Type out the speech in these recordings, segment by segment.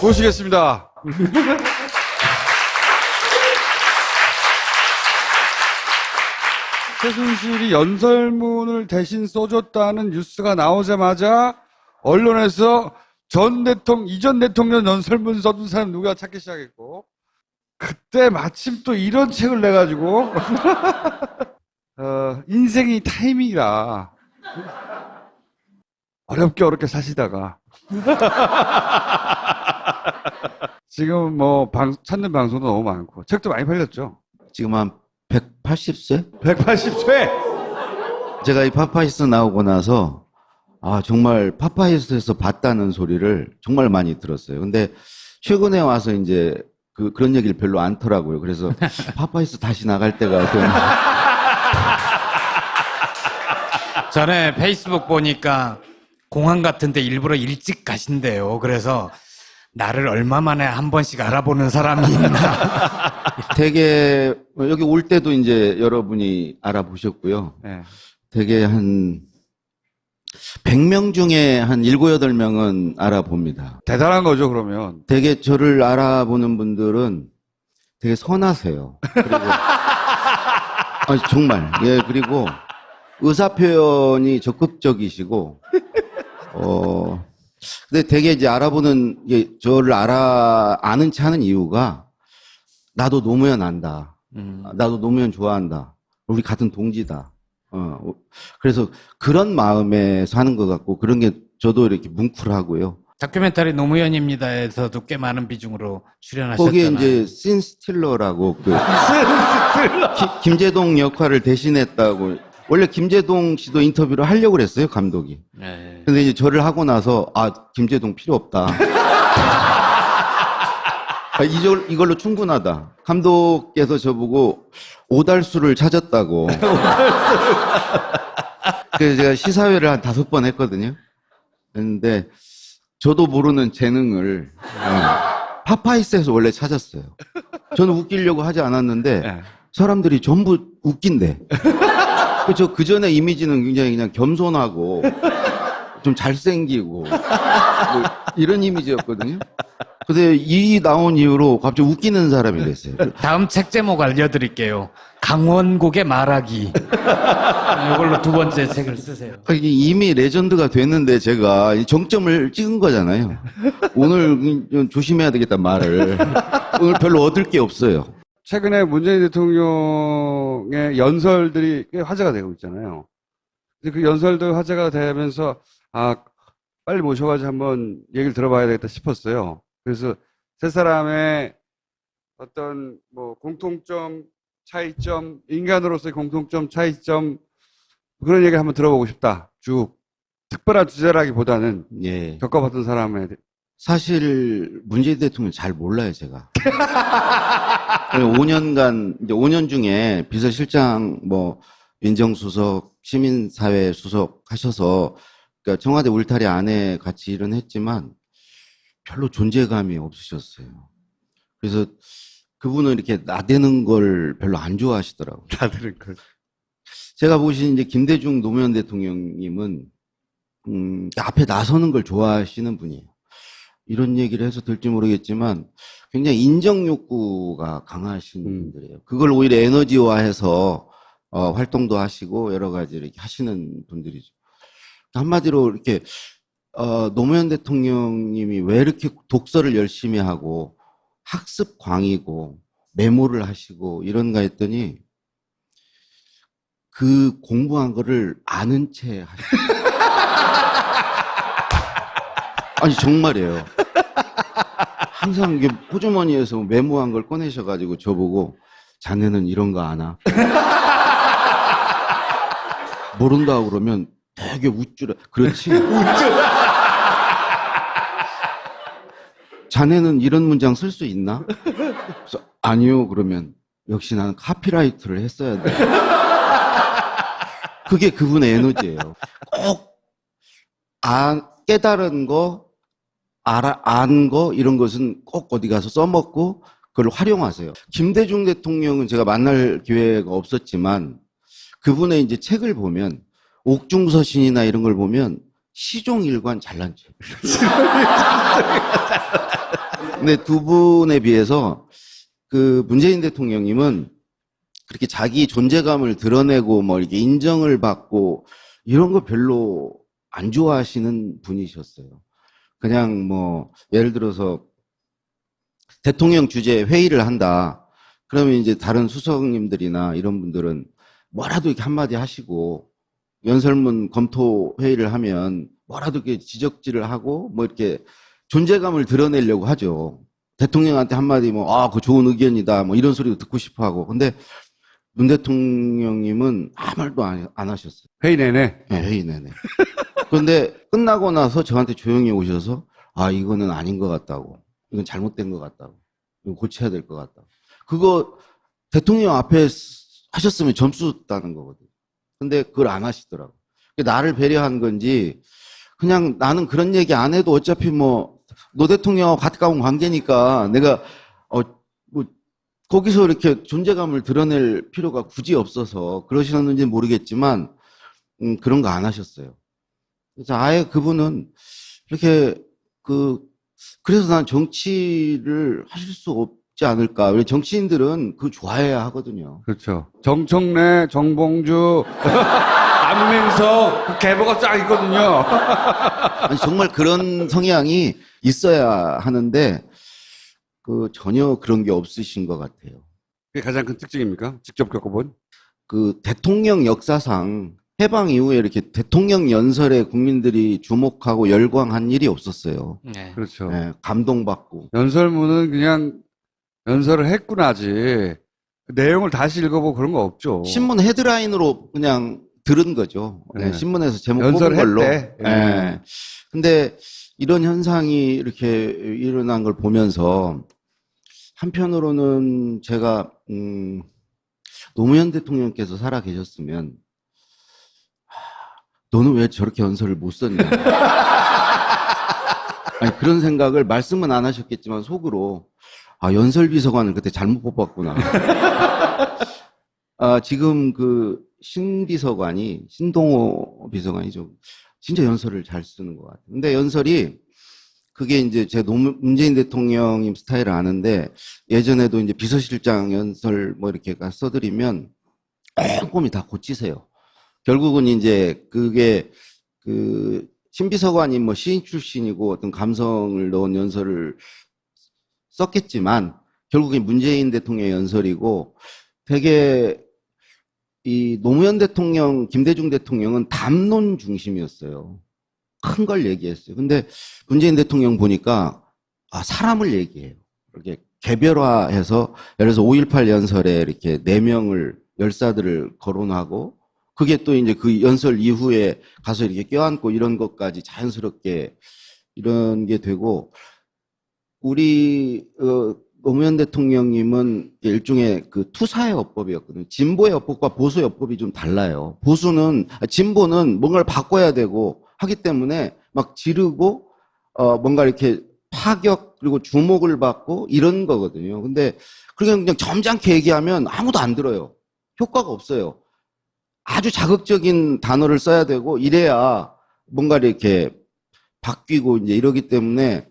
모시겠습니다. 최순실이 연설문을 대신 써줬다는 뉴스가 나오자마자 언론에서 이전 대통령 연설문 써준 사람 누가 찾기 시작했고, 그때 마침 또 이런 책을 내가지고 인생이 타이밍이라 어렵게 사시다가 지금 뭐 찾는 방송도 너무 많고 책도 많이 팔렸죠. 지금 한 180세? 180세? 제가 이 파파이스 나오고 나서 정말 파파이스에서 봤다는 소리를 정말 많이 들었어요. 근데 최근에 와서 이제 그런 얘기를 별로 안 더라고요. 그래서 파파이스 다시 나갈 때가 좀 전에 페이스북 보니까 공항 같은데 일부러 일찍 가신대요. 그래서 나를 얼마 만에 한 번씩 알아보는 사람이 있나. 되게 여기 올 때도 이제 여러분이 알아보셨고요. 네. 되게 한 100명 중에 한 7, 8명은 알아봅니다. 대단한 거죠, 그러면. 되게 저를 알아보는 분들은 되게 선하세요. 그리고 정말. 예, 그리고 의사 표현이 적극적이시고 근데 되게 이제 알아보는 저를 아는 체 하는 이유가 나도 노무현 안다. 나도 노무현 좋아한다. 우리 같은 동지다. 그래서 그런 마음에서 하는 것 같고, 그런 게 저도 이렇게 뭉클하고요. 다큐멘터리 노무현입니다에서도 꽤 많은 비중으로 출연하셨잖아요. 거기에 이제 씬스틸러라고 김제동 역할을 대신했다고. 원래 김제동 씨도 인터뷰를 하려고 그랬어요, 감독이. 네. 근데 이제 저를 하고 나서 김제동 필요 없다. 이걸로 충분하다. 감독께서 저보고 오달수를 찾았다고. 그래서 제가 시사회를 한 5번 했거든요. 근데 저도 모르는 재능을 파파이스에서 원래 찾았어요. 저는 웃기려고 하지 않았는데 사람들이 전부 웃긴대. 저 그전에 이미지는 굉장히 그냥 겸손하고 좀 잘생기고 뭐 이런 이미지였거든요. 근데 이 나온 이후로 갑자기 웃기는 사람이 됐어요. 다음 책 제목 알려드릴게요. 강원국의 말하기. 이걸로 2번째 책을 쓰세요. 이미 레전드가 됐는데 제가 정점을 찍은 거잖아요. 오늘 조심해야 되겠다 말을. 오늘 별로 얻을 게 없어요. 최근에 문재인 대통령의 연설들이 꽤 화제가 되고 있잖아요. 근데 그 연설도 화제가 되면서 빨리 모셔가지고 한번 얘기를 들어봐야 되겠다 싶었어요. 그래서 세 사람의 어떤 뭐 공통점, 차이점, 인간으로서의 공통점, 차이점, 그런 얘기 한번 들어보고 싶다. 쭉 특별한 주제라기보다는 예. 겪어봤던 사람의. 사실 문재인 대통령 잘 몰라요, 제가. 5년간 이제 5년 중에 비서실장, 민정수석, 시민사회 수석 하셔서, 그러니까 청와대 울타리 안에 같이 일은 했지만 별로 존재감이 없으셨어요. 그래서 그분은 이렇게 나대는 걸 별로 안 좋아하시더라고요. 나대는 걸. 제가 보신 이제 김대중 노무현 대통령님은 앞에 나서는 걸 좋아하시는 분이에요. 이런 얘기를 해서 될지 모르겠지만 굉장히 인정 욕구가 강하신 분들이에요. 그걸 오히려 에너지화해서 활동도 하시고 여러 가지 이렇게 하시는 분들이죠. 한마디로 이렇게 노무현 대통령님이 왜 이렇게 독서를 열심히 하고 학습광이고 메모를 하시고 이런가 했더니 그 공부한 거를 아는 채 하시고 아니 정말이에요. 항상 이게 호주머니에서 메모한 걸 꺼내셔가지고 저보고 자네는 이런 거 아나? 모른다고 그러면 되게 웃주라. 그렇지? 자네는 이런 문장 쓸 수 있나? 그래서 아니요. 그러면 역시 나는 카피라이트를 했어야 돼. 그게 그분의 에너지예요. 꼭 깨달은 거, 안 거 이런 것은 꼭 어디 가서 써먹고 그걸 활용하세요. 김대중 대통령은 제가 만날 기회가 없었지만 그분의 이제 책을 보면 옥중서신이나 이런 걸 보면 시종일관 잘난 척. 근데 두 분에 비해서 그 문재인 대통령님은 그렇게 자기 존재감을 드러내고 뭐 이렇게 인정을 받고 이런 거 별로 안 좋아하시는 분이셨어요. 그냥 뭐 예를 들어서 대통령 주재 회의를 한다. 그러면 이제 다른 수석님들이나 이런 분들은 뭐라도 이렇게 한마디 하시고 연설문 검토 회의를 하면 뭐라도 이렇게 지적질을 하고 뭐 이렇게 존재감을 드러내려고 하죠. 대통령한테 한마디 뭐, 그거 좋은 의견이다. 뭐 이런 소리도 듣고 싶어 하고. 근데 문 대통령님은 아무 말도 안 하셨어요. 회의 내내. 네, 회의 내내. 그런데 끝나고 나서 저한테 조용히 오셔서 이거는 아닌 것 같다고. 이건 잘못된 것 같다고. 이거 고쳐야 될 것 같다고. 그거 대통령 앞에 하셨으면 점수 따는 거거든요. 근데 그걸 안 하시더라고. 나를 배려한 건지 그냥 나는 그런 얘기 안 해도 어차피 뭐 노 대통령하고 가까운 관계니까 내가 뭐 거기서 이렇게 존재감을 드러낼 필요가 굳이 없어서 그러셨는지 모르겠지만 그런 거 안 하셨어요. 그래서 아예 그분은 이렇게 그래서 난 정치를 하실 수 없지 않을까. 왜 정치인들은 그거 좋아해야 하거든요. 그렇죠. 정청래, 정봉주, 안민석, 계보가 쫙 있거든요. 아니, 정말 그런 성향이 있어야 하는데 전혀 그런 게 없으신 것 같아요. 그게 가장 큰 특징입니까? 직접 겪어본? 대통령 역사상 해방 이후에 이렇게 대통령 연설에 국민들이 주목하고 열광한 일이 없었어요. 네. 그렇죠. 네, 감동받고. 연설문은 그냥 연설을 했구나지. 그 내용을 다시 읽어보고 그런 거 없죠. 신문 헤드라인으로 그냥 들은 거죠. 네, 네. 신문에서 제목 뽑은 연설을 걸로. 했대. 네. 근데 이런 현상이 이렇게 일어난 걸 보면서 한편으로는 제가 노무현 대통령께서 살아 계셨으면 너는 왜 저렇게 연설을 못 썼냐. 아니, 그런 생각을 말씀은 안 하셨겠지만 속으로 연설비서관을 그때 잘못 뽑았구나. 지금 신동호 비서관이 진짜 연설을 잘 쓰는 것 같아요. 근데 연설이 그게 이제 제가 문재인 대통령님 스타일을 아는데 예전에도 이제 비서실장 연설 뭐 이렇게 써드리면 꼼꼼히 다 고치세요. 결국은 이제 그게 신비서관이 뭐 시인 출신이고 어떤 감성을 넣은 연설을 썼겠지만 결국에 문재인 대통령의 연설이고 되게 이 노무현 대통령, 김대중 대통령은 담론 중심이었어요. 큰 걸 얘기했어요. 근데 문재인 대통령 보니까 사람을 얘기해요. 이렇게 개별화해서 예를 들어서 5.18 연설에 이렇게 4명을 열사들을 거론하고 그게 또 이제 그 연설 이후에 가서 이렇게 껴안고 이런 것까지 자연스럽게 이런 게 되고 우리 노무현 대통령님은 일종의 투사의 어법이었거든요. 진보의 어법과 보수의 어법이 좀 달라요. 진보는 뭔가를 바꿔야 되고 하기 때문에 막 지르고 뭔가 이렇게 파격 그리고 주목을 받고 이런 거거든요. 근데 그냥 점잖게 얘기하면 아무도 안 들어요. 효과가 없어요. 아주 자극적인 단어를 써야 되고 이래야 뭔가 이렇게 바뀌고 이제 이러기 때문에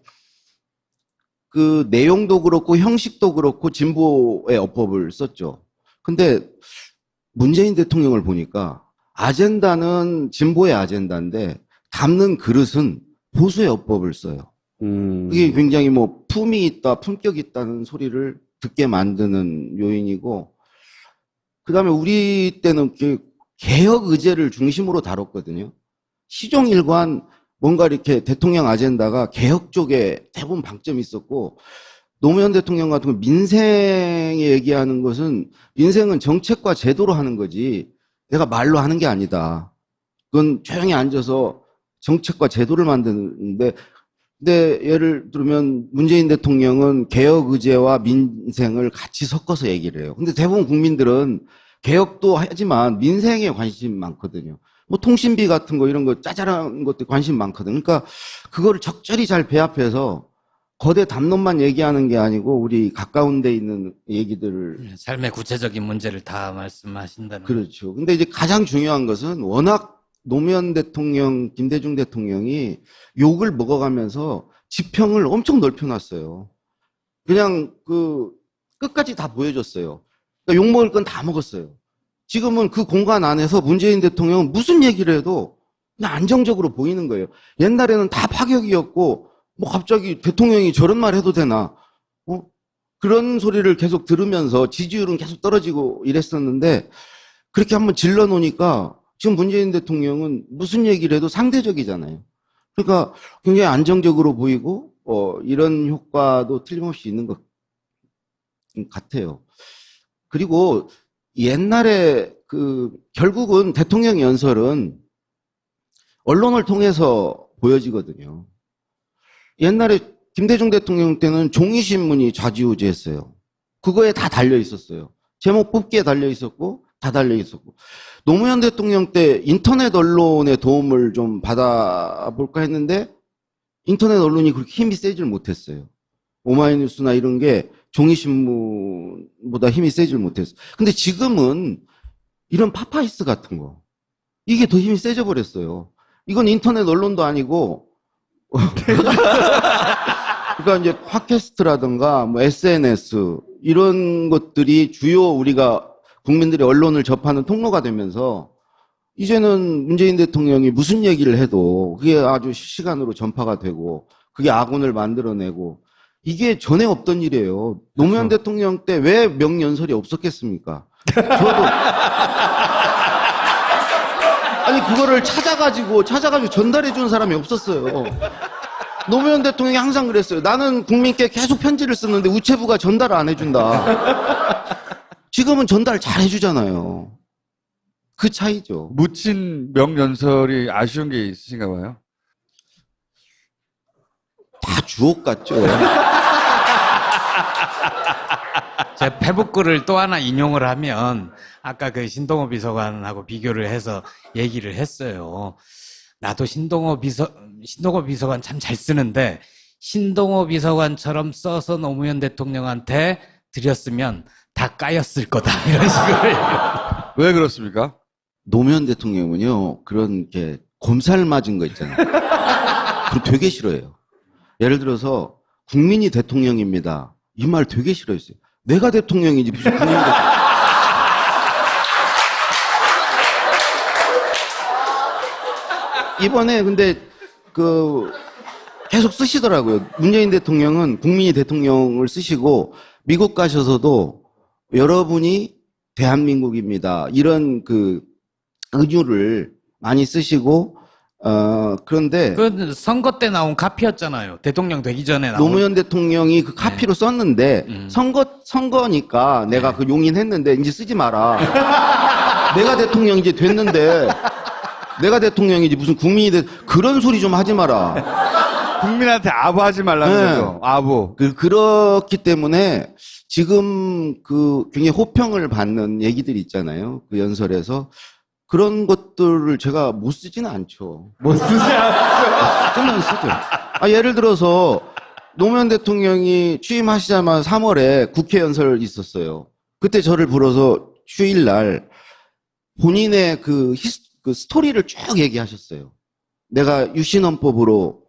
그 내용도 그렇고 형식도 그렇고 진보의 어법을 썼죠. 근데 문재인 대통령을 보니까 아젠다는 진보의 아젠다인데 담는 그릇은 보수의 어법을 써요. 그게 굉장히 뭐 품이 있다, 품격이 있다는 소리를 듣게 만드는 요인이고 그다음에 우리 때는 개혁 의제를 중심으로 다뤘거든요. 시종일관 뭔가 이렇게 대통령 아젠다가 개혁 쪽에 대부분 방점이 있었고 노무현 대통령 같은 거 민생에 얘기하는 것은 민생은 정책과 제도로 하는 거지 내가 말로 하는 게 아니다. 그건 조용히 앉아서 정책과 제도를 만드는데 근데 예를 들면 문재인 대통령은 개혁 의제와 민생을 같이 섞어서 얘기를 해요. 근데 대부분 국민들은 개혁도 하지만 민생에 관심이 많거든요. 뭐 통신비 같은 거 이런 거 짜잘한 것도 관심 많거든요. 그러니까 그거를 적절히 잘 배합해서 거대 담론만 얘기하는 게 아니고 우리 가까운 데 있는 얘기들을 삶의 구체적인 문제를 다 말씀하신다는. 그렇죠. 근데 이제 가장 중요한 것은 워낙 노무현 대통령, 김대중 대통령이 욕을 먹어가면서 지평을 엄청 넓혀놨어요. 그냥 끝까지 다 보여줬어요. 그러니까 욕먹을 건 다 먹었어요. 지금은 그 공간 안에서 문재인 대통령은 무슨 얘기를 해도 그냥 안정적으로 보이는 거예요. 옛날에는 다 파격이었고, 뭐 갑자기 대통령이 저런 말 해도 되나? 그런 소리를 계속 들으면서 지지율은 계속 떨어지고 이랬었는데, 그렇게 한번 질러 놓으니까 지금 문재인 대통령은 무슨 얘기를 해도 상대적이잖아요. 그러니까 굉장히 안정적으로 보이고, 이런 효과도 틀림없이 있는 것 같아요. 그리고 옛날에 결국은 대통령 연설은 언론을 통해서 보여지거든요. 옛날에 김대중 대통령 때는 종이신문이 좌지우지했어요. 그거에 다 달려 있었어요. 제목 뽑기에 달려 있었고, 다 달려 있었고. 노무현 대통령 때 인터넷 언론의 도움을 좀 받아볼까 했는데, 인터넷 언론이 그렇게 힘이 세질 못했어요. 오마이뉴스나 이런 게 종이신문보다 힘이 세질 못했어요. 근데 지금은 이런 파파이스 같은 거, 이게 더 힘이 세져 버렸어요. 이건 인터넷 언론도 아니고, 그러니까 이제 팟캐스트라든가 뭐 SNS 이런 것들이 주요 우리가 국민들이 언론을 접하는 통로가 되면서 이제는 문재인 대통령이 무슨 얘기를 해도 그게 아주 실시간으로 전파가 되고 그게 악운을 만들어내고 이게 전에 없던 일이에요. 노무현 그렇죠. 대통령 때 왜 명연설이 없었겠습니까? 저도 아니 그거를 찾아가지고 전달해 준 사람이 없었어요. 노무현 대통령이 항상 그랬어요. 나는 국민께 계속 편지를 쓰는데 우체부가 전달을 안 해준다. 지금은 전달 잘 해주잖아요. 그 차이죠. 묻힌 명연설이 아쉬운 게 있으신가 봐요. 다 주옥 같죠. 제 페북글을 또 하나 인용을 하면 아까 그 신동호 비서관하고 비교를 해서 얘기를 했어요. 나도 신동호 비서관 참 잘 쓰는데 신동호 비서관처럼 써서 노무현 대통령한테 드렸으면 다 까였을 거다 이런 식으로. 왜 그렇습니까? 노무현 대통령은요, 그런 게 곰살 맞은 거 있잖아요. 그거 되게 싫어해요. 예를 들어서 국민이 대통령입니다. 이 말 되게 싫어했어요. 내가 대통령이지 무슨 국민이 대통령. 이번에 근데 계속 쓰시더라고요. 문재인 대통령은 국민이 대통령을 쓰시고 미국 가셔서도 여러분이 대한민국입니다. 이런 은유를 많이 쓰시고 그런데 그 선거 때 나온 카피였잖아요. 대통령 되기 전에 나온. 노무현 대통령이 그 카피로 썼는데 선거니까 내가 그 용인했는데 이제 쓰지 마라. 내가 대통령 이제 됐는데 내가 대통령이지 무슨 국민이 그런 소리 좀 하지 마라. 국민한테 아부하지 말라는 네. 거죠. 아부. 그렇기 때문에 지금 굉장히 호평을 받는 얘기들이 있잖아요. 그 연설에서 그런 것들을 제가 못 쓰지는 않죠. 못 쓰지 않죠. 쓰면 쓰죠. 예를 들어서 노무현 대통령이 취임하시자마자 3월에 국회 연설 있었어요. 그때 저를 불러서 휴일날 본인의 그 스토리를 쭉 얘기하셨어요. 내가 유신헌법으로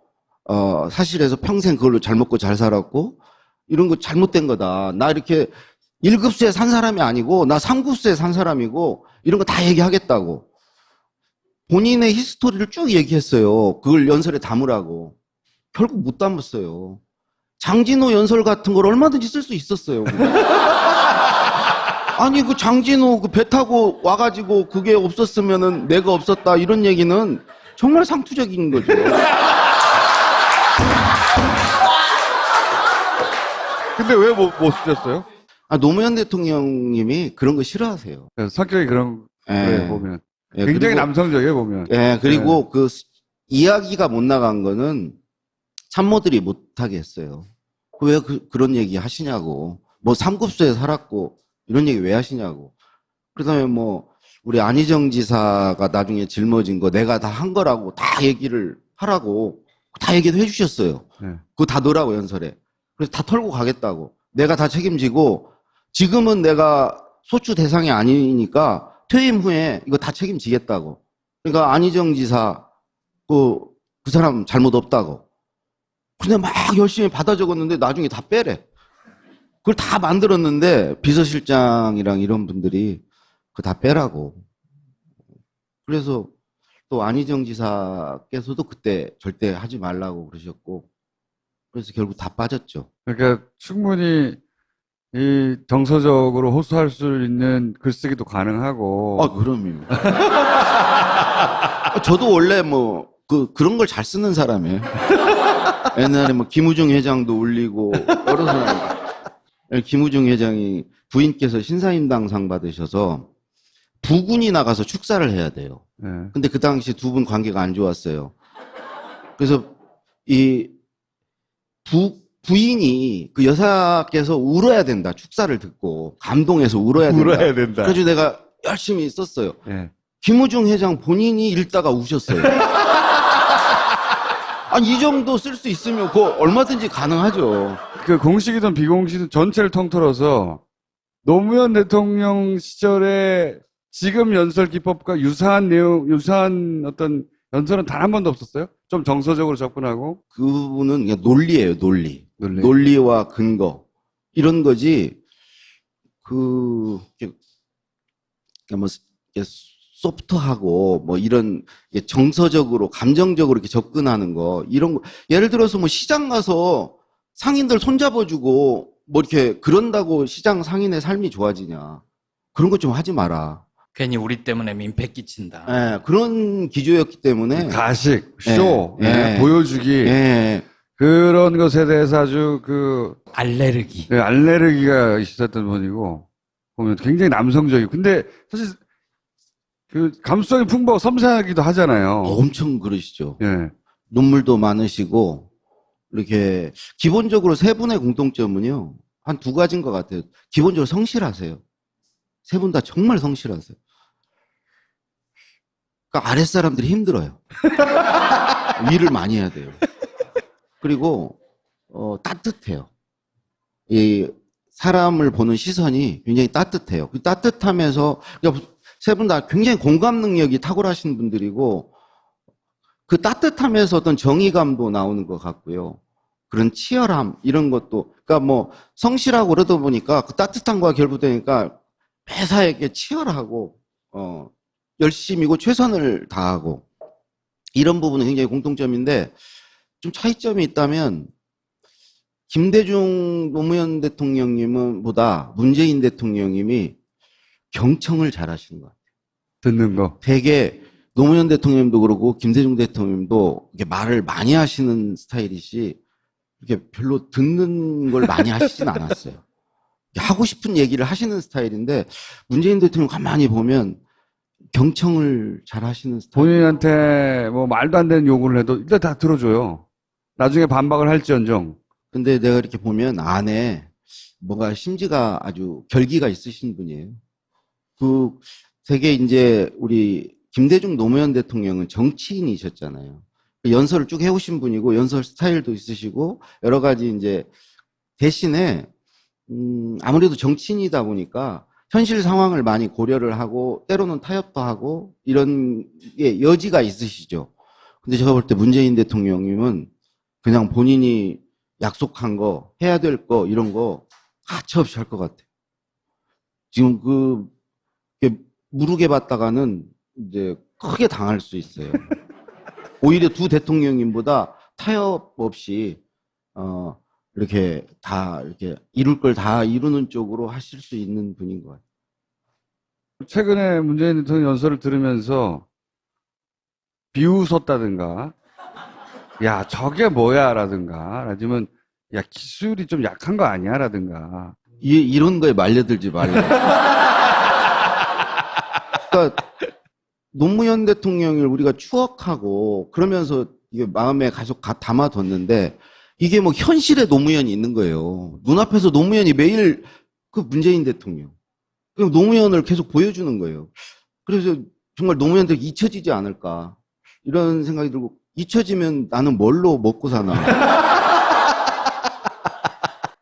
사실에서 평생 그걸로 잘 먹고 잘 살았고 이런 거 잘못된 거다. 나 이렇게 1급수에 산 사람이 아니고 나 3급수에 산 사람이고 이런 거 다 얘기하겠다고. 본인의 히스토리를 쭉 얘기했어요. 그걸 연설에 담으라고. 결국 못 담았어요. 장진호 연설 같은 걸 얼마든지 쓸 수 있었어요. 아니 그 장진호 배 타고 와가지고 그게 없었으면은 내가 없었다 이런 얘기는 정말 상투적인 거죠. 근데 왜 못 쓰셨어요? 노무현 대통령님이 그런 거 싫어하세요. 성격이 그런 거에 보면. 예, 굉장히 그리고, 남성적이에요, 보면. 예, 그리고 이야기가 못 나간 거는 참모들이 못하게 했어요. 왜 그런 얘기 하시냐고. 뭐 3급수에 살았고 이런 얘기 왜 하시냐고. 그다음에 우리 안희정 지사가 나중에 짊어진 거 내가 다 한 거라고 다 얘기를 하라고 다 얘기도 해주셨어요. 네. 그거 다 넣으라고 연설에. 그래서 다 털고 가겠다고. 내가 다 책임지고 지금은 내가 소추 대상이 아니니까 퇴임 후에 이거 다 책임지겠다고. 그러니까 안희정 지사 그 사람 잘못 없다고. 근데 막 열심히 받아 적었는데 나중에 다 빼래. 그걸 다 만들었는데 비서실장이랑 이런 분들이 그거 다 빼라고. 그래서 또 안희정 지사께서도 그때 절대 하지 말라고 그러셨고, 그래서 결국 다 빠졌죠. 그러니까 충분히 이 정서적으로 호소할 수 있는 글쓰기도 가능하고. 그럼요. 저도 원래 뭐, 그런 걸 잘 쓰는 사람이에요. 옛날에 뭐, 김우중 회장도 올리고, 여러 사람. 김우중 회장이 부인께서 신사임당상 받으셔서 부군이 나가서 축사를 해야 돼요. 네. 근데 그 당시 두 분 관계가 안 좋았어요. 그래서 이 부인이 그 여사께서 울어야 된다. 축사를 듣고 감동해서 울어야 된다. 울어야 된다. 그래서 내가 열심히 썼어요. 네. 김우중 회장 본인이 읽다가 우셨어요. 아니 이 정도 쓸 수 있으면 그거 얼마든지 가능하죠. 그 공식이든 비공식이든 전체를 통틀어서 노무현 대통령 시절에 지금 연설 기법과 유사한 내용, 유사한 어떤 연설은 단 한 번도 없었어요? 좀 정서적으로 접근하고? 그분은 그냥 논리예요, 논리. 논리. 논리와 근거. 이런 거지, 이렇게 뭐, 이렇게 소프트하고, 뭐, 이런, 정서적으로, 감정적으로 이렇게 접근하는 거, 이런 거. 예를 들어서 뭐, 시장 가서 상인들 손잡아주고, 뭐, 이렇게, 그런다고 시장 상인의 삶이 좋아지냐. 그런 거 좀 하지 마라. 괜히 우리 때문에 민폐 끼친다. 예, 그런 기조였기 때문에. 가식, 쇼, 예, 예. 보여주기. 예. 그런 것에 대해서 아주 알레르기. 알레르기가 있었던 분이고, 보면 굉장히 남성적이고. 근데 사실 감수성이 풍부하고 섬세하기도 하잖아요. 엄청 그러시죠. 예. 눈물도 많으시고, 이렇게, 기본적으로 세 분의 공통점은요, 한 두 가지인 것 같아요. 기본적으로 성실하세요. 세 분 다 정말 성실하세요. 그러니까 아랫사람들이 힘들어요. 일을 많이 해야 돼요. 그리고, 따뜻해요. 이, 사람을 보는 시선이 굉장히 따뜻해요. 그 따뜻하면서, 세 분 다 굉장히 공감 능력이 탁월하신 분들이고, 그 따뜻함에서 어떤 정의감도 나오는 것 같고요. 그런 치열함, 이런 것도, 그러니까 뭐, 성실하고 그러다 보니까 그 따뜻함과 결부되니까 매사에게 치열하고, 열심이고 최선을 다하고, 이런 부분은 굉장히 공통점인데, 좀 차이점이 있다면, 김대중 노무현 대통령님은 보다 문재인 대통령님이 경청을 잘 하시는 것 같아요. 듣는 거. 되게 노무현 대통령님도 그러고 김대중 대통령님도 이렇게 말을 많이 하시는 스타일이시 이렇게 별로 듣는 걸 많이 하시진 않았어요. 하고 싶은 얘기를 하시는 스타일인데 문재인 대통령 가만히 보면 경청을 잘 하시는 스타일. 본인한테 뭐 말도 안 되는 요구를 해도 일단 다 들어줘요. 나중에 반박을 할지언정. 근데 내가 이렇게 보면 안에 뭔가 심지가 아주 결기가 있으신 분이에요. 되게 이제 우리 김대중 노무현 대통령은 정치인이셨잖아요. 연설을 쭉 해오신 분이고 연설 스타일도 있으시고 여러 가지 이제 대신에 아무래도 정치인이다 보니까 현실 상황을 많이 고려를 하고 때로는 타협도 하고 이런 게 여지가 있으시죠. 근데 제가 볼 때 문재인 대통령님은 그냥 본인이 약속한 거, 해야 될 거, 이런 거 가차없이 할 것 같아요. 지금 무르게 받다가는 이제 크게 당할 수 있어요. 오히려 두 대통령님보다 타협 없이, 이렇게 이룰 걸 다 이루는 쪽으로 하실 수 있는 분인 것 같아요. 최근에 문재인 대통령 연설을 들으면서 비웃었다든가, 야, 저게 뭐야, 라든가, 아니면, 야, 기술이 좀 약한 거 아니야, 라든가. 이런 거에 말려들지 말래요. 그러니까, 노무현 대통령을 우리가 추억하고, 그러면서 이게 마음에 계속 담아뒀는데, 이게 뭐 현실에 노무현이 있는 거예요. 눈앞에서 노무현이 매일 그 문재인 대통령. 그럼 노무현을 계속 보여주는 거예요. 그래서 정말 노무현들 잊혀지지 않을까. 이런 생각이 들고, 잊혀지면 나는 뭘로 먹고 사나.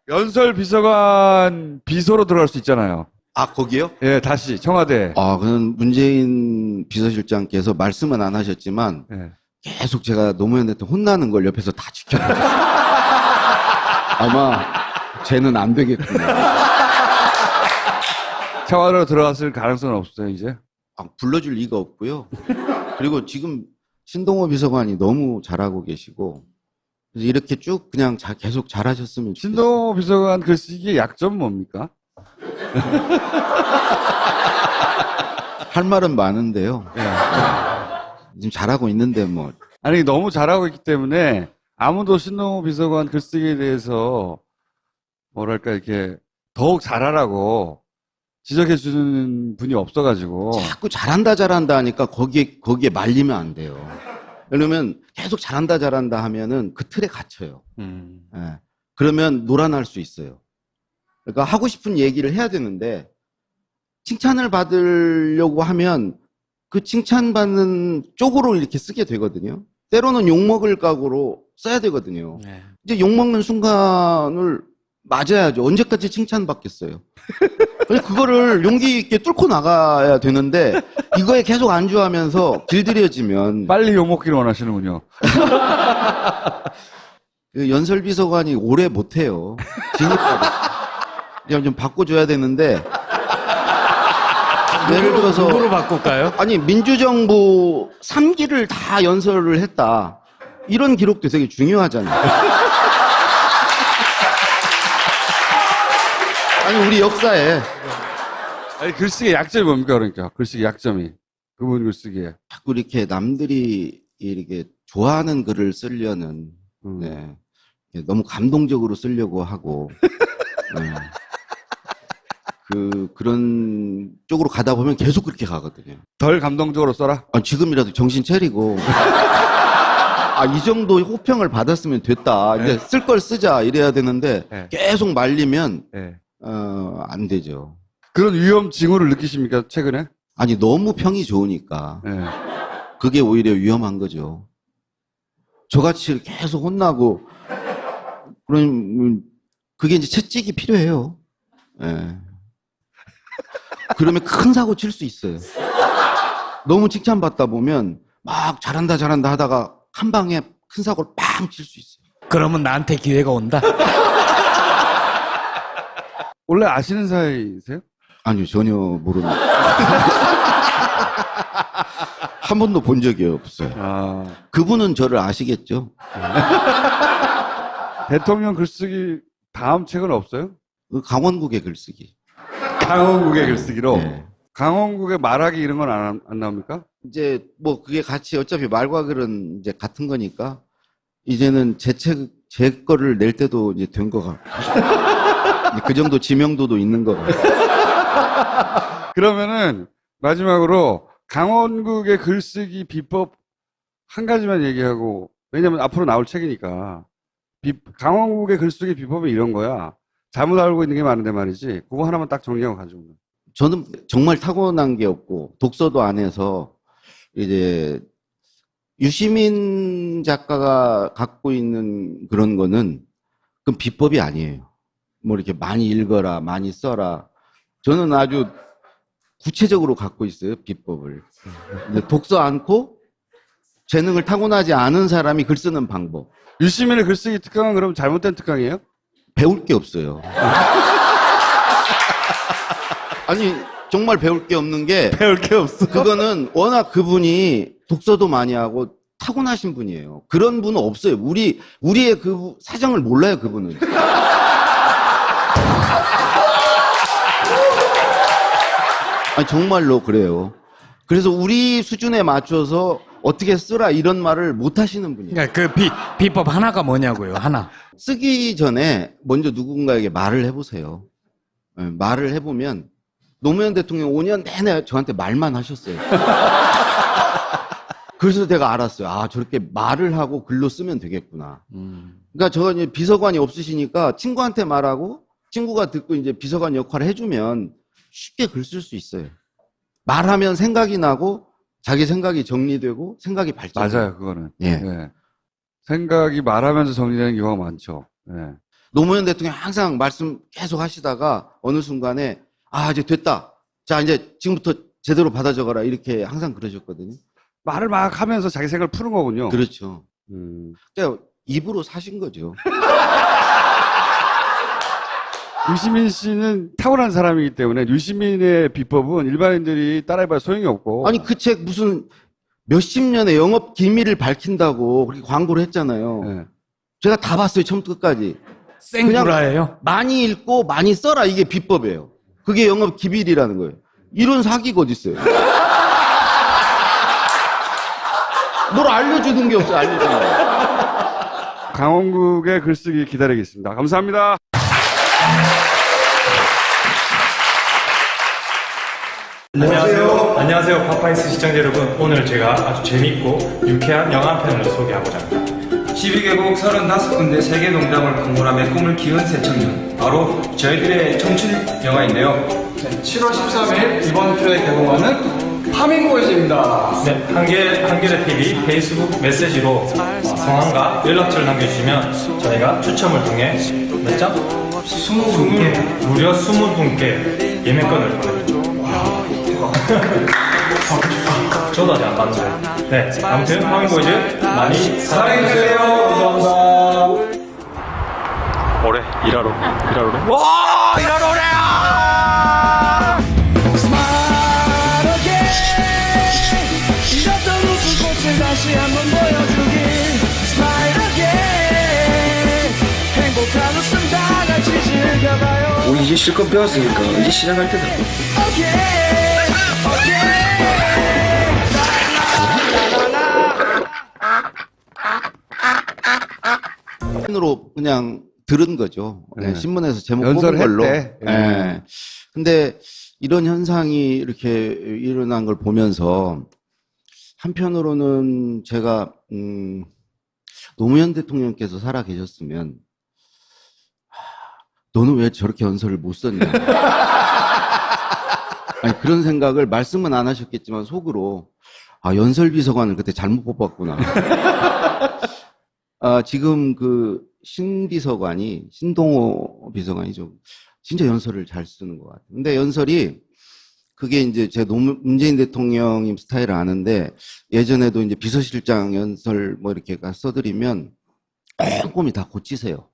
연설 비서관 비서로 들어갈 수 있잖아요. 아, 거기요? 예, 다시, 청와대. 그건 문재인 비서실장께서 말씀은 안 하셨지만, 예. 계속 제가 노무현 대통령 혼나는 걸 옆에서 다 지켜봤어요. 아마 쟤는 안 되겠구나. 청와대로 들어갔을 가능성은 없어요, 이제? 아, 불러줄 리가 없고요. 그리고 지금 신동호 비서관이 너무 잘하고 계시고, 그래서 이렇게 쭉 그냥 계속 잘하셨으면 좋겠어요. 신동호 비서관 글쓰기의 약점 뭡니까? 할 말은 많은데요. 예. 지금 잘하고 있는데 뭐. 아니, 너무 잘하고 있기 때문에 아무도 신동호 비서관 글쓰기에 대해서 뭐랄까, 이렇게 더욱 잘하라고 지적해 주는 분이 없어가지고. 자꾸 잘한다 하니까 거기에 말리면 안 돼요. 왜냐면 계속 잘한다 하면은 그 틀에 갇혀요. 예. 그러면 노란할 수 있어요. 그러니까 하고 싶은 얘기를 해야 되는데 칭찬을 받으려고 하면 그 칭찬받는 쪽으로 이렇게 쓰게 되거든요. 때로는 욕먹을 각오로 써야 되거든요. 네. 이제 욕먹는 순간을 맞아야죠. 언제까지 칭찬받겠어요. 그거를 용기 있게 뚫고 나가야 되는데 이거에 계속 안주하면서 길들여지면 빨리 욕먹기를 원하시는군요. 그 연설비서관이 오래 못해요. 진입하고 좀 바꿔줘야 되는데 예를 들어서 누구로 바꿀까요? 아니 민주정부 3기를 다 연설을 했다 이런 기록도 되게 중요하잖아요. 아니 우리 역사에 아니, 글쓰기의 약점이 뭡니까, 그러니까? 글쓰기 약점이. 그분 글쓰기에. 자꾸 이렇게 남들이 이렇게 좋아하는 글을 쓰려는 네. 너무 감동적으로 쓰려고 하고 네. 그런 쪽으로 가다 보면 계속 그렇게 가거든요. 덜 감동적으로 써라? 아, 지금이라도 정신 차리고 이 정도 호평을 받았으면 됐다. 이제 쓸 걸 쓰자 이래야 되는데 네. 계속 말리면 네. 안 되죠. 그런 위험 징후를 느끼십니까, 최근에? 아니 너무 평이 좋으니까 네. 그게 오히려 위험한 거죠. 저같이 계속 혼나고 그러면 그게 이제 채찍이 필요해요. 예. 그러면 큰 사고 칠 수 있어요. 너무 칭찬받다 보면 막 잘한다 하다가 한 방에 큰 사고를 빵 칠 수 있어요. 그러면 나한테 기회가 온다? 원래 아시는 사이세요? 아니요, 전혀 모릅니다. 한 번도 본 적이 없어요. 아, 그분은 저를 아시겠죠? 대통령 글쓰기 다음 책은 없어요? 그 강원국의 글쓰기. 강원국의 글쓰기로? 네. 강원국의 말하기 이런 건 안 나옵니까? 이제 뭐 그게 같이 어차피 말과 글은 이제 같은 거니까 이제는 제 거를 낼 때도 이제 된 거 같고 그 정도 지명도도 있는 거 같고. 그러면은 마지막으로 강원국의 글쓰기 비법 한 가지만 얘기하고, 왜냐면 앞으로 나올 책이니까. 강원국의 글쓰기 비법은 이런 거야. 잘못 알고 있는 게 많은데 말이지. 그거 하나만 딱 정리하고 가지고. 저는 정말 타고난 게 없고 독서도 안 해서 이제 유시민 작가가 갖고 있는 그런 거는 그건 비법이 아니에요. 뭐 이렇게 많이 읽어라, 많이 써라. 저는 아주 구체적으로 갖고 있어요, 비법을. 근데 독서 않고 재능을 타고나지 않은 사람이 글 쓰는 방법. 유시민의 글쓰기 특강은 그럼 잘못된 특강이에요? 배울 게 없어요. 아니, 정말 배울 게 없는 게 배울 게 없어. 그거는 워낙 그분이 독서도 많이 하고 타고나신 분이에요. 그런 분은 없어요. 우리의 그 사정을 몰라요, 그분은. 아니, 정말로 그래요. 그래서 우리 수준에 맞춰서 어떻게 쓰라 이런 말을 못 하시는 분이에요. 그러니까 그 비법 하나가 뭐냐고요, 하나. 쓰기 전에 먼저 누군가에게 말을 해보세요. 네, 말을 해보면 노무현 대통령 5년 내내 저한테 말만 하셨어요. 그래서 내가 알았어요. 아, 저렇게 말을 하고 글로 쓰면 되겠구나. 그러니까 저 이제 비서관이 없으시니까 친구한테 말하고 친구가 듣고 이제 비서관 역할을 해주면 쉽게 글 쓸 수 있어요. 말하면 생각이 나고 자기 생각이 정리되고 생각이 발전해요. 맞아요, 그거는. 예. 네. 생각이 말하면서 정리되는 경우가 많죠. 네. 노무현 대통령 항상 말씀 계속 하시다가 어느 순간에 이제 됐다. 자, 이제 지금부터 제대로 받아 적어라. 이렇게 항상 그러셨거든요. 말을 막 하면서 자기 생각을 푸는 거군요. 그렇죠. 그러니까 입으로 사신 거죠. 유시민 씨는 타고난 사람이기 때문에 유시민의 비법은 일반인들이 따라해봐야 소용이 없고. 아니, 그 책 무슨 몇십 년의 영업 기밀을 밝힌다고 그렇게 광고를 했잖아요. 네. 제가 다 봤어요, 처음부터 끝까지. 생구라예요? 많이 읽고 많이 써라, 이게 비법이에요. 그게 영업 기밀이라는 거예요. 이런 사기가 어딨어요. 뭘 알려주는 게 없어요, 알려주는 게. 강원국의 글쓰기 기다리겠습니다. 감사합니다. 안녕하세요. 파파이스 시청자 여러분. 오늘 제가 아주 재밌고 유쾌한 영화 한 편을 소개하고자 합니다. 12개국 35군데 세계 농장을 방문하며 꿈을 키운 새 청년. 바로 저희들의 청춘 영화인데요. 7월 13일 이번 주에 개봉하는 파밍보이즈입니다. 네, 한겨레 TV 페이스북 메시지로 성함과 연락처를 남겨주시면 저희가 추첨을 통해 몇 장? 20분께, 무려 20분께 예매권을 보내드립니다. 저도 아직 안 봤는데. 네, 아무튼 파밍보이즈 많이 사랑해주세요. 감사합니다. 오래 일하러 오래. 와, 일하러 오래요. 다시 한번 보여주길 Smile again 행복한 웃음 다 같이 즐겨봐요 우리 이제 실컷 배웠으니까 이제 시작할 때다. Okay, okay. 으로 그냥 들은 거죠. 네. 신문에서 제목 뽑은 걸로. 연설했대. 네. 근데 이런 현상이 이렇게 일어난 걸 보면서 한편으로는 제가 노무현 대통령께서 살아 계셨으면 너는 왜 저렇게 연설을 못 썼냐. 아니, 그런 생각을 말씀은 안 하셨겠지만 속으로 연설비서관을 그때 잘못 뽑았구나. 지금 그 신비서관이 신동호 비서관이죠. 진짜 연설을 잘 쓰는 것 같아요. 근데 연설이 그게 이제 제가 문재인 대통령님 스타일을 아는데 예전에도 이제 비서실장 연설 뭐 이렇게 써드리면 꼼꼼히 다 고치세요.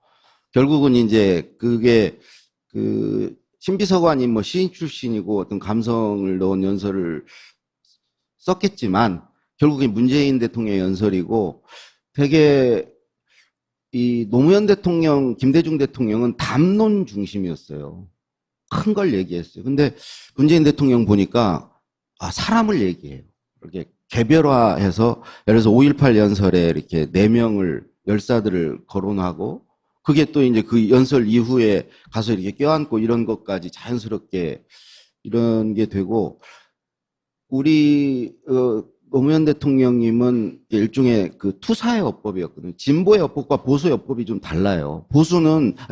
결국은 이제 그게 그 신비서관이 뭐 시인 출신이고 어떤 감성을 넣은 연설을 썼겠지만 결국에 문재인 대통령 연설이고 되게 이 노무현 대통령, 김대중 대통령은 담론 중심이었어요. 큰 걸 얘기했어요. 근데 문재인 대통령 보니까 사람을 얘기해요. 이렇게 개별화해서 예를 들어서 5.18 연설에 이렇게 4명을 열사들을 거론하고 그게 또 이제 그 연설 이후에 가서 이렇게 껴안고 이런 것까지 자연스럽게 이런 게 되고 우리 노무현 대통령님은 일종의 그 투사의 어법이었거든요. 진보의 어법과 보수의 어법이 좀 달라요.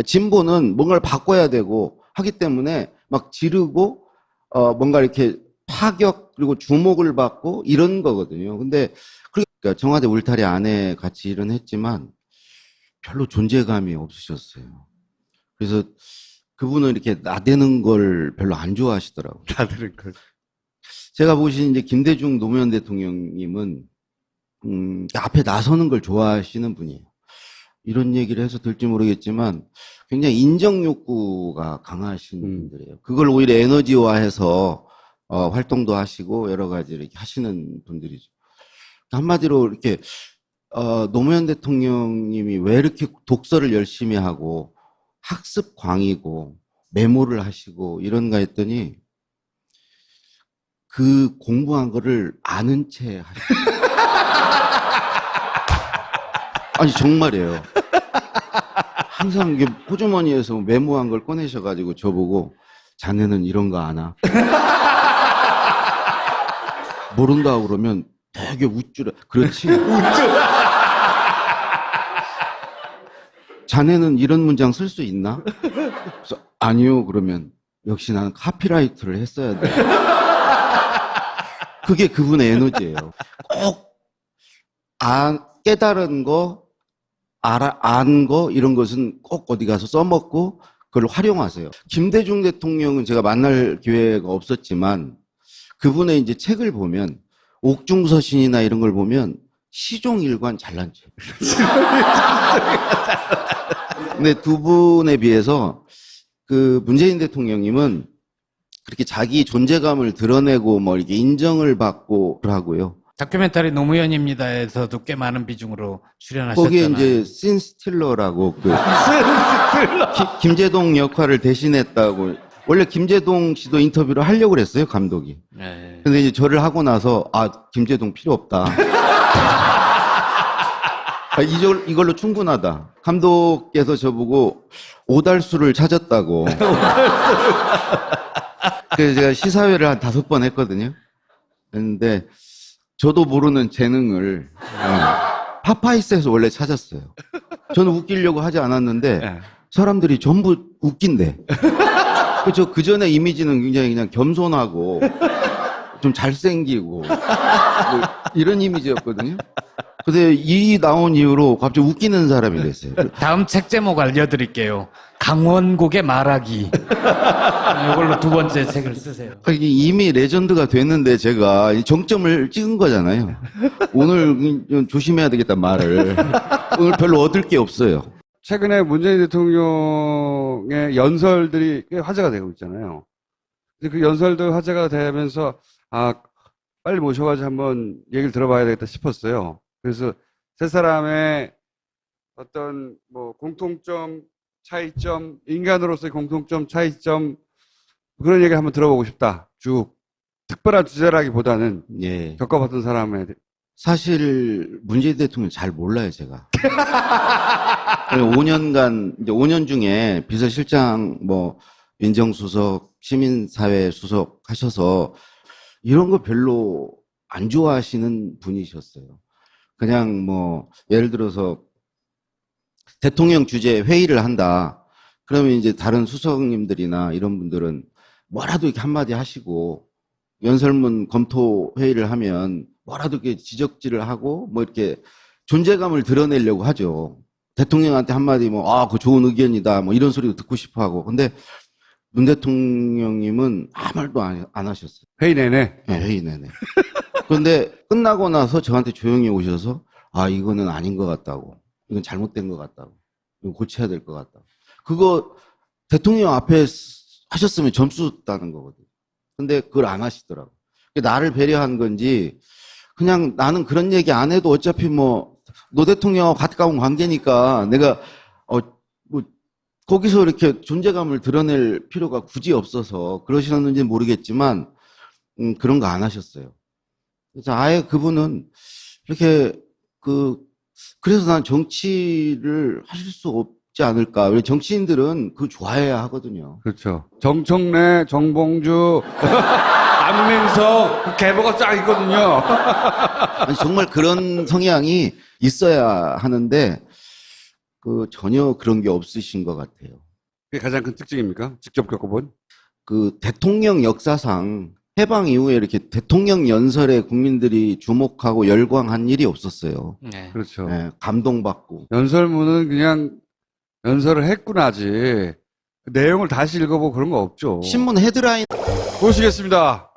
진보는 뭔가를 바꿔야 되고 하기 때문에 막 지르고 뭔가 이렇게 파격 그리고 주목을 받고 이런 거거든요. 근데 그러니까 청와대 울타리 안에 같이 일은 했지만 별로 존재감이 없으셨어요. 그래서 그분은 이렇게 나대는 걸 별로 안 좋아하시더라고요. 다들 그 제가 보신 이제 김대중 노무현 대통령님은 앞에 나서는 걸 좋아하시는 분이에요. 이런 얘기를 해서 될지 모르겠지만 굉장히 인정 욕구가 강하신 분들이에요. 그걸 오히려 에너지화해서 활동도 하시고 여러 가지 이렇게 하시는 분들이죠. 한마디로 이렇게 노무현 대통령님이 왜 이렇게 독서를 열심히 하고 학습광이고 메모를 하시고 이런가 했더니 그 공부한 거를 아는 채 하시고 아니 정말이에요. 항상 이게 호주머니에서 메모한 걸 꺼내셔가지고 저보고 자네는 이런 거 아나? 모른다 그러면 되게 우쭐해. 그렇지? 자네는 이런 문장 쓸 수 있나? 그래서 아니요. 그러면 역시 나는 카피라이트를 했어야 돼. 그게 그분의 에너지예요. 꼭 깨달은 거, 안 거 이런 것은 꼭 어디 가서 써먹고 그걸 활용하세요. 김대중 대통령은 제가 만날 기회가 없었지만 그분의 이제 책을 보면 옥중서신이나 이런 걸 보면 시종일관 잘난 책. 근데 두 분에 비해서 그 문재인 대통령님은 그렇게 자기 존재감을 드러내고 뭐 이렇게 인정을 받고 하고요. 다큐멘터리 노무현입니다에서도 꽤 많은 비중으로 출연하셨잖아요. 거기에 이제 신스틸러라고 그 김제동 역할을 대신했다고. 원래 김제동 씨도 인터뷰를 하려고 그랬어요, 감독이. 네. 근데 이제 저를 하고 나서 김제동 필요 없다. 이걸로 충분하다. 감독께서 저보고 오달수를 찾았다고. 그래서 제가 시사회를 한 5번 했거든요. 그런데 저도 모르는 재능을 파파이스에서 원래 찾았어요. 저는 웃기려고 하지 않았는데 사람들이 전부 웃긴대. 그 전에 이미지는 굉장히 그냥 겸손하고 좀 잘생기고 뭐 이런 이미지였거든요. 근데 이 나온 이후로 갑자기 웃기는 사람이 됐어요. 다음 책 제목 알려드릴게요. 강원국의 말하기. 이걸로 2번째 책을 쓰세요. 이미 레전드가 됐는데 제가 정점을 찍은 거잖아요. 오늘 좀 조심해야 되겠다, 말을. 오늘 별로 얻을 게 없어요. 최근에 문재인 대통령의 연설들이 꽤 화제가 되고 있잖아요. 근데 그 연설도 화제가 되면서 빨리 모셔가지고 한번 얘기를 들어봐야 되겠다 싶었어요. 그래서 세 사람의 어떤 뭐 공통점, 차이점, 인간으로서의 공통점, 차이점 그런 얘기를 한번 들어보고 싶다. 쭉 특별한 주제라기보다는 예. 겪어봤던 사람에 사실 문재인 대통령 잘 몰라요, 제가. 5년간 이제 5년 중에 비서실장, 뭐 민정수석, 시민사회 수석 하셔서 이런 거 별로 안 좋아하시는 분이셨어요. 그냥 뭐 예를 들어서 대통령 주재 회의를 한다. 그러면 이제 다른 수석님들이나 이런 분들은 뭐라도 이렇게 한마디 하시고 연설문 검토 회의를 하면 뭐라도 이렇게 지적질을 하고 뭐 이렇게 존재감을 드러내려고 하죠. 대통령한테 한마디 그거 좋은 의견이다 뭐 이런 소리도 듣고 싶어 하고. 근데 문 대통령님은 아무 말도 안 하셨어요. 회의 내내. 네, 회의 내내. 그런데 끝나고 나서 저한테 조용히 오셔서 이거는 아닌 것 같다고. 이건 잘못된 것 같다고. 이거 고쳐야 될 것 같다고. 그거 대통령 앞에 하셨으면 점수 따는 거거든요. 근데 그걸 안 하시더라고. 나를 배려한 건지 그냥 나는 그런 얘기 안 해도 어차피 노 대통령하고 가까운 관계니까 내가 거기서 이렇게 존재감을 드러낼 필요가 굳이 없어서 그러셨는지 모르겠지만 그런 거 안 하셨어요. 그래서 아예 그분은 이렇게 그래서 난 정치를 하실 수 없지 않을까. 왜 정치인들은 그거 좋아해야 하거든요. 그렇죠. 정청래, 정봉주, 안민석, 계보가 쫙 있거든요. 아니, 정말 그런 성향이 있어야 하는데 전혀 그런 게 없으신 것 같아요. 그게 가장 큰 특징입니까? 직접 겪어본? 대통령 역사상 해방 이후에 이렇게 대통령 연설에 국민들이 주목하고 열광한 일이 없었어요. 네. 그렇죠. 네, 감동받고. 연설문은 그냥 연설을 했구나지. 내용을 다시 읽어보고 그런 거 없죠. 신문 헤드라인. 모시겠습니다.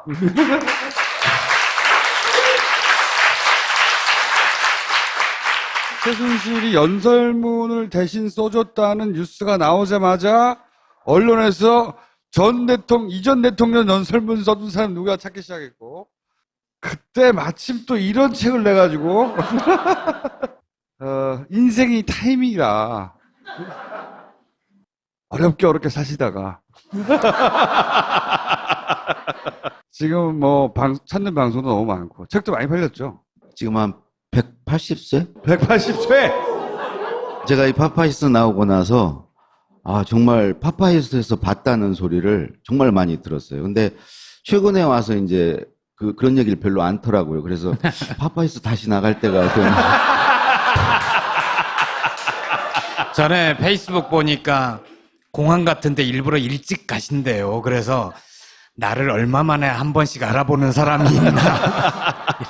최순실이 연설문을 대신 써줬다는 뉴스가 나오자마자 언론에서 이전 대통령 연설문 써준 사람 누가 찾기 시작했고, 그때 마침 또 이런 책을 내가지고, 인생이 타이밍이라, 어렵게 사시다가, 지금 찾는 방송도 너무 많고, 책도 많이 팔렸죠. 지금 한 180세? 180세! 제가 이 파파이스 나오고 나서 정말 파파이스에서 봤다는 소리를 정말 많이 들었어요. 근데 최근에 와서 이제 그런 얘기를 별로 안 더라고요. 그래서 파파이스 다시 나갈 때가 좀 전에 페이스북 보니까 공항 같은데 일부러 일찍 가신대요. 그래서 나를 얼마 만에 한 번씩 알아보는 사람이 있나.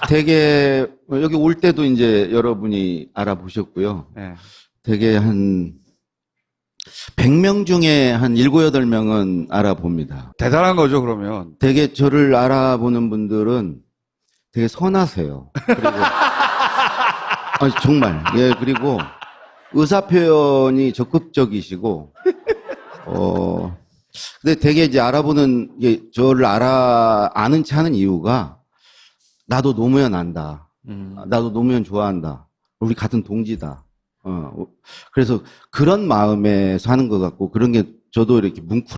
되게 여기 올 때도 이제 여러분이 알아보셨고요. 네. 되게 한 100명 중에 한 7, 8명은 알아봅니다. 대단한 거죠, 그러면. 되게 저를 알아보는 분들은 되게 선하세요. 그리고 정말. 예, 그리고 의사 표현이 적극적이시고 근데 되게 이제 알아보는, 저를 아는 체 하는 이유가, 나도 노무현 안다. 나도 노무현 좋아한다. 우리 같은 동지다. 그래서 그런 마음에 사는 것 같고, 그런 게 저도 이렇게 뭉클